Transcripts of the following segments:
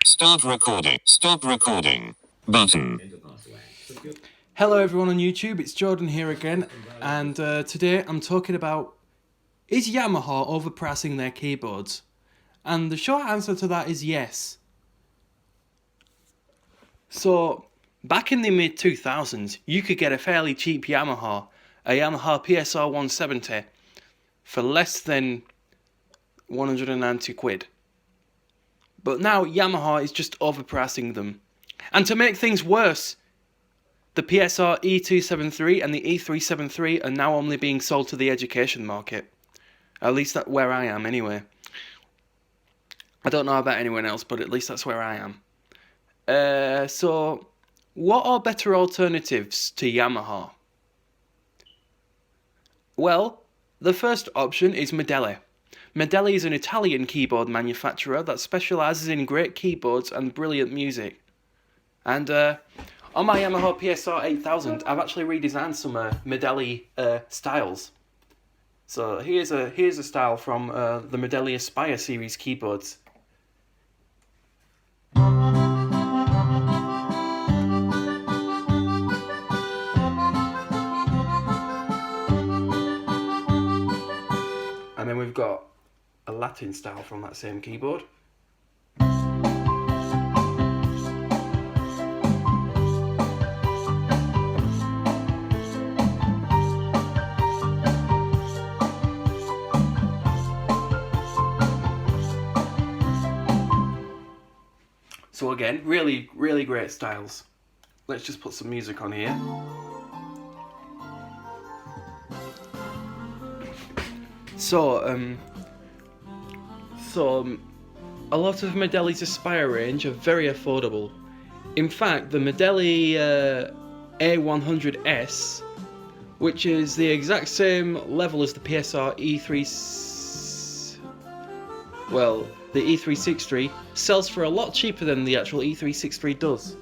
Start recording. Stop recording. Button. Hello everyone on YouTube, it's Jordan here again, and today I'm talking about, is Yamaha overpricing their keyboards? And the short answer to that is yes. So, back in the mid-2000s, you could get a fairly cheap Yamaha, a Yamaha PSR 170, for less than 190 quid. But now Yamaha is just overpricing them. And to make things worse, the PSR E273 and the E373 are now only being sold to the education market. At least that's where I am anyway. I don't know about anyone else, but at least that's where I am. So, what are better alternatives to Yamaha? Well, the first option is Medeli. Medeli is an Italian keyboard manufacturer that specialises in great keyboards and brilliant music. And on my Yamaha PSR 8000, I've actually redesigned some Medeli styles. So here's a style from the Medeli Aspire series keyboards. And then we've got a Latin style from that same keyboard. So again, really great styles. Let's just put some music on here. So a lot of Medeli's Aspire range are very affordable. In fact, the Medeli A100S, which is the exact same level as the PSR the E373, sells for a lot cheaper than the actual E363 does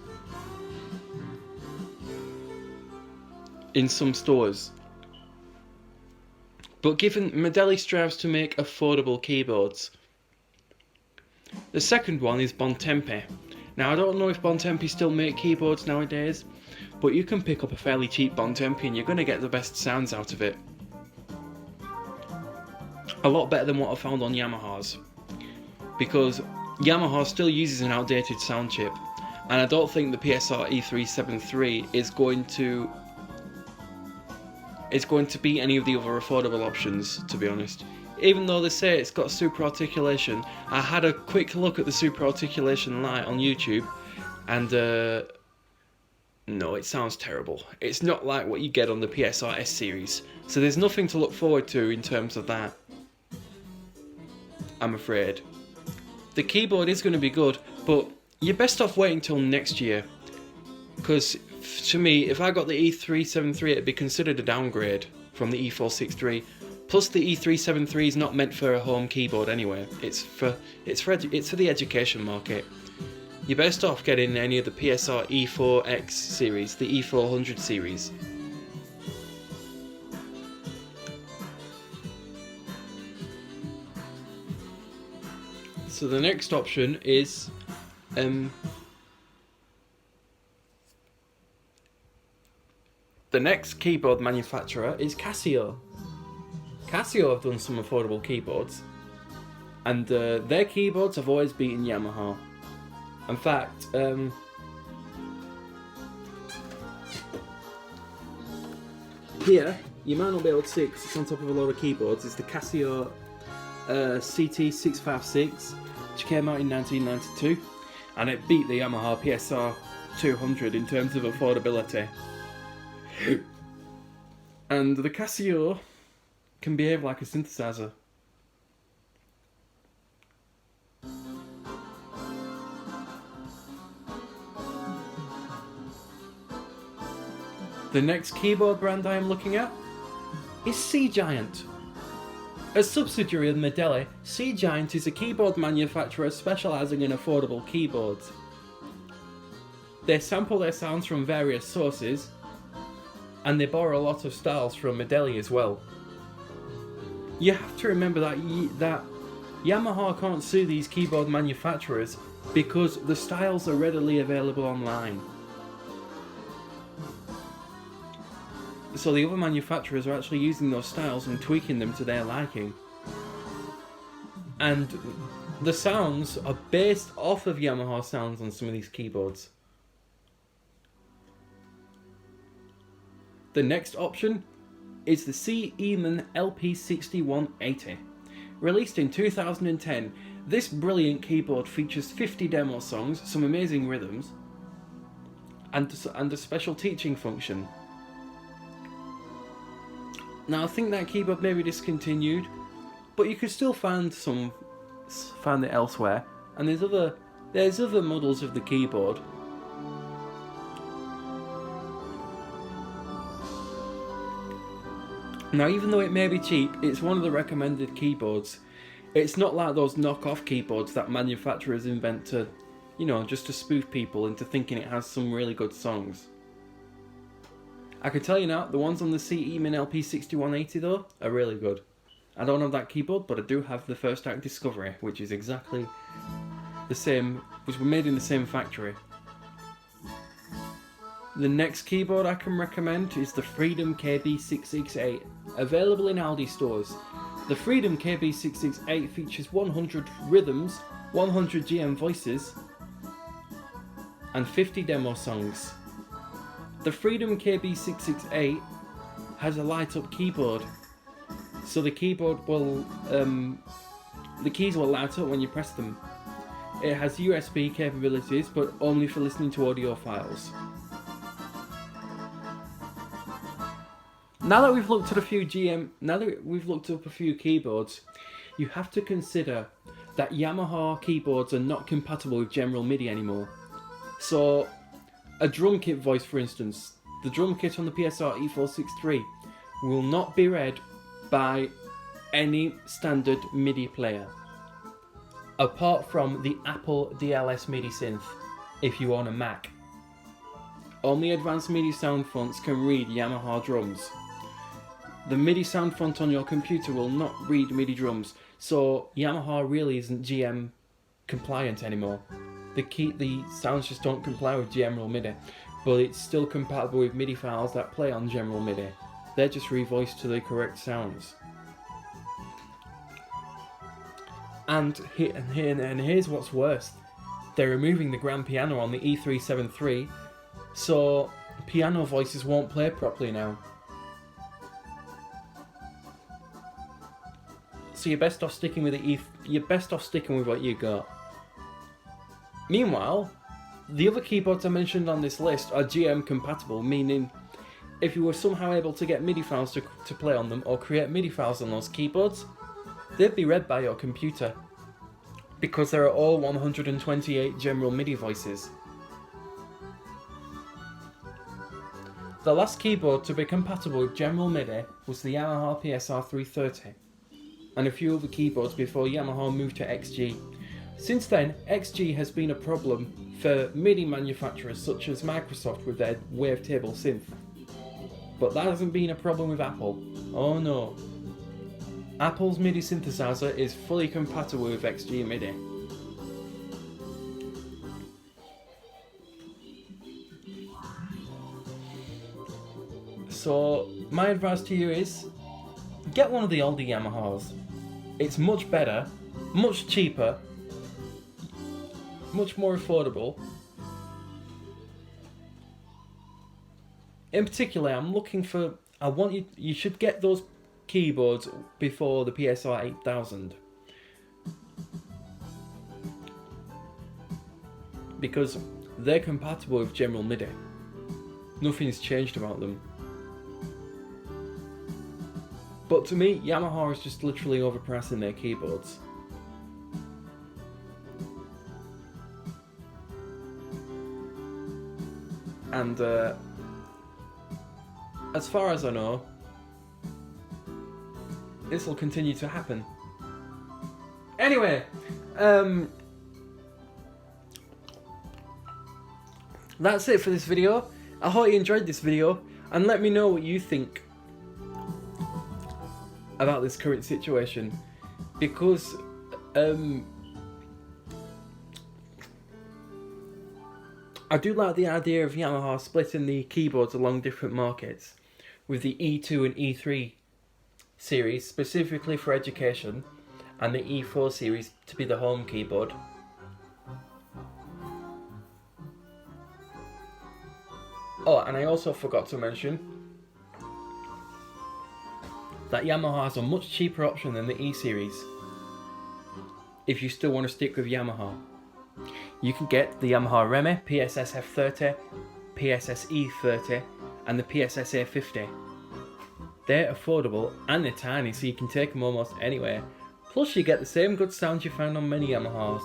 in some stores. But given Medeli strives to make affordable keyboards. The second one is Bontempi. Now I don't know if Bontempi still make keyboards nowadays, but you can pick up a fairly cheap Bontempi and you're going to get the best sounds out of it. A lot better than what I found on Yamaha's. Because Yamaha still uses an outdated sound chip, and I don't think the PSR E373 is going to beat any of the other affordable options, to be honest. Even though they say it's got super articulation, I had a quick look at the super articulation light on YouTube, and no, it sounds terrible. It's not like what you get on the PSR S series, so there's nothing to look forward to in terms of that, I'm afraid. The keyboard is going to be good, but you're best off waiting till next year, because to me, if I got the E373, it'd be considered a downgrade from the E463. Plus, the E373 is not meant for a home keyboard anyway. It's for the education market. You're best off getting any of the PSR E4X series, the E400 series. So the next option is the next keyboard manufacturer is Casio. Casio have done some affordable keyboards, and their keyboards have always beaten Yamaha. In fact, here, you might not be able to see it because it's on top of a lot of keyboards, it's the Casio CT656, which came out in 1992, and it beat the Yamaha PSR 200 in terms of affordability. And the Casio can behave like a synthesizer. The next keyboard brand I am looking at is Seagiant. A subsidiary of Medeli, Seagiant is a keyboard manufacturer specialising in affordable keyboards. They sample their sounds from various sources, and they borrow a lot of styles from Medeli as well. You have to remember that Yamaha can't sue these keyboard manufacturers because the styles are readily available online. So the other manufacturers are actually using those styles and tweaking them to their liking. And the sounds are based off of Yamaha sounds on some of these keyboards. The next option is the CE LP6180. Released in 2010, this brilliant keyboard features 50 demo songs, some amazing rhythms, and a special teaching function. Now I think that keyboard may be discontinued, but you could still find it elsewhere. And there's other models of the keyboard. Now, even though it may be cheap, it's one of the recommended keyboards. It's not like those knockoff keyboards that manufacturers invent to, just to spoof people into thinking it has some really good songs. I can tell you now, the ones on the CE LP6180 though, are really good. I don't have that keyboard, but I do have the First Act Discovery, which is exactly the same, which were made in the same factory. The next keyboard I can recommend is the Freedom KB668, available in Aldi stores. The Freedom KB668 features 100 rhythms, 100 GM voices, and 50 demo songs. The Freedom KB668 has a light-up keyboard, so the keyboard will, the keys will light up when you press them. It has USB capabilities, but only for listening to audio files. Now that we've looked at a few up a few keyboards, you have to consider that Yamaha keyboards are not compatible with general MIDI anymore. So, a drum kit voice, for instance, the drum kit on the PSR E373 will not be read by any standard MIDI player, apart from the Apple DLS MIDI synth if you own a Mac. Only advanced MIDI sound fonts can read Yamaha drums. The MIDI sound font on your computer will not read MIDI drums, so Yamaha really isn't GM compliant anymore. The sounds just don't comply with general MIDI, but it's still compatible with MIDI files that play on general MIDI. They're just revoiced to the correct sounds. And here's what's worse. They're removing the grand piano on the E373, so piano voices won't play properly now. So you're best off sticking with what you got. Meanwhile, the other keyboards I mentioned on this list are GM compatible, meaning if you were somehow able to get MIDI files to play on them or create MIDI files on those keyboards, they'd be read by your computer, because there are all 128 general MIDI voices. The last keyboard to be compatible with general MIDI was the Yamaha PSR E373, and a few other keyboards before Yamaha moved to XG. Since then, XG has been a problem for MIDI manufacturers such as Microsoft with their wavetable synth. But that hasn't been a problem with Apple. Oh no. Apple's MIDI synthesizer is fully compatible with XG MIDI. So, my advice to you is, get one of the older Yamahas. It's much better, much cheaper, much more affordable. In particular, you should get those keyboards before the PSR 8000. Because they're compatible with general MIDI. Nothing's changed about them. But to me, Yamaha is just literally overpricing their keyboards. And as far as I know, this will continue to happen. Anyway, that's it for this video. I hope you enjoyed this video, and let me know what you think about this current situation, because I do like the idea of Yamaha splitting the keyboards along different markets, with the E2 and E3 series specifically for education, and the E4 series to be the home keyboard. Oh, and I also forgot to mention that Yamaha has a much cheaper option than the E series. If you still want to stick with Yamaha, you can get the Yamaha Remy PSS F30, PSS E30, and the PSS A50. They're affordable and they're tiny, so you can take them almost anywhere. Plus, you get the same good sound you find on many Yamahas.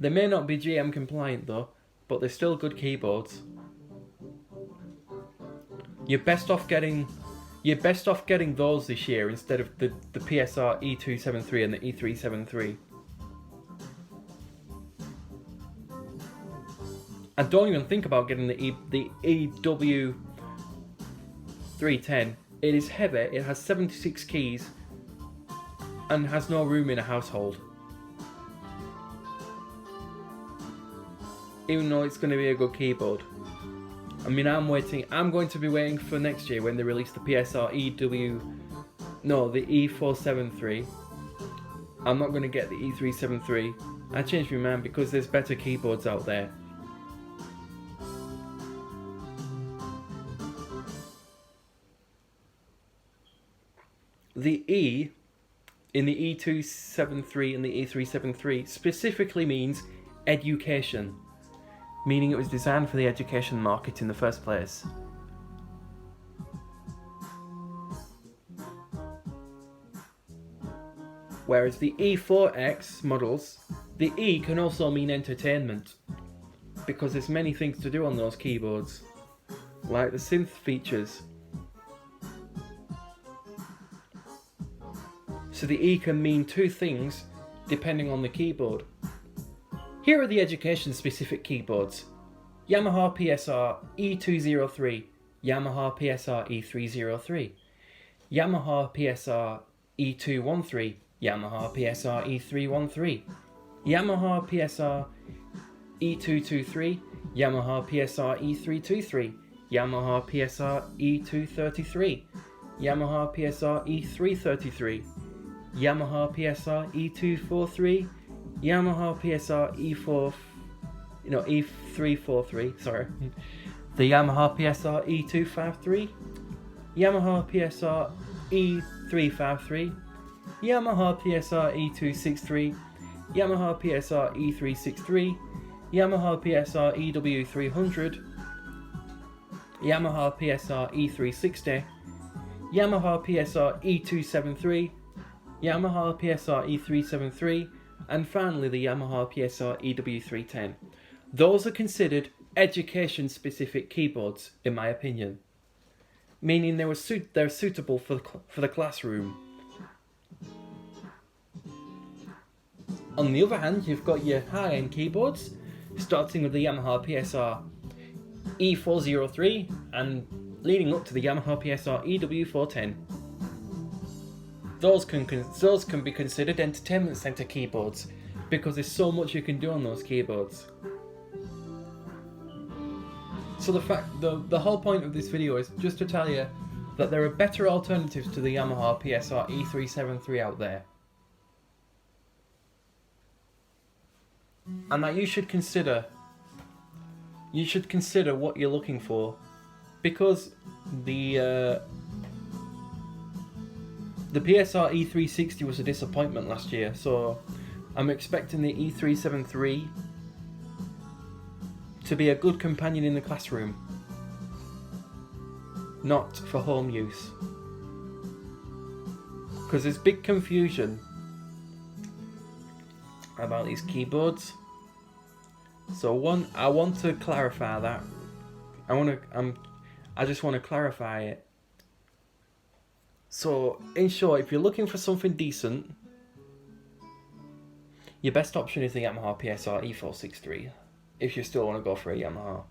They may not be GM compliant though, but they're still good keyboards. You're best off getting those this year instead of the PSR E273 and the E373. And don't even think about getting the EW310. It is heavy, it has 76 keys, and has no room in a household. Even though it's going to be a good keyboard. I mean, I'm going to be waiting for next year when they release the PSR the E473. I'm not going to get the E373. I changed my mind because there's better keyboards out there. The E in the E273 and the E373 specifically means education, meaning it was designed for the education market in the first place. Whereas the E4X models, the E can also mean entertainment, because there's many things to do on those keyboards, like the synth features. So the E can mean two things depending on the keyboard. Here are the education specific keyboards: Yamaha PSR E203, Yamaha PSR E303, Yamaha PSR E213, Yamaha PSR E313, Yamaha PSR E223, Yamaha PSR E323, Yamaha PSR E233, Yamaha PSR E333, Yamaha PSR E243, Yamaha PSR E343, sorry, the Yamaha PSR E253, Yamaha PSR E353, Yamaha PSR E263, Yamaha PSR E363, Yamaha PSR EW300, Yamaha PSR E360, Yamaha PSR E273, Yamaha PSR E373, and finally the Yamaha PSR EW310. Those are considered education-specific keyboards, in my opinion, meaning they're suitable for the classroom. On the other hand, you've got your high-end keyboards, starting with the Yamaha PSR E403 and leading up to the Yamaha PSR EW410. Those can be considered entertainment center keyboards because there's so much you can do on those keyboards. So the whole point of this video is just to tell you that there are better alternatives to the Yamaha PSR E373 out there, and that you should consider what you're looking for, because the PSR E360 was a disappointment last year, so I'm expecting the E373 to be a good companion in the classroom, not for home use. Because there's big confusion about these keyboards. So I want to clarify that. I just want to clarify it. So, in short, if you're looking for something decent, your best option is the Yamaha PSR E463, if you still want to go for a Yamaha.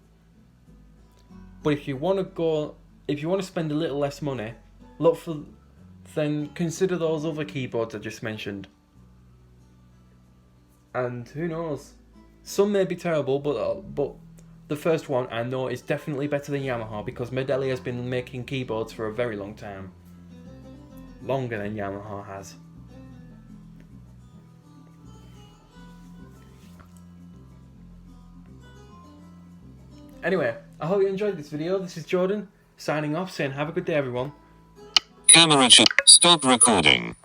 But if you want to spend a little less money, then consider those other keyboards I just mentioned. And who knows? Some may be terrible, but the first one, I know it's definitely better than Yamaha because Medeli has been making keyboards for a very long time. Longer than Yamaha has. Anyway, I hope you enjoyed this video. This is Jordan, signing off, saying have a good day everyone. Camera should stop recording.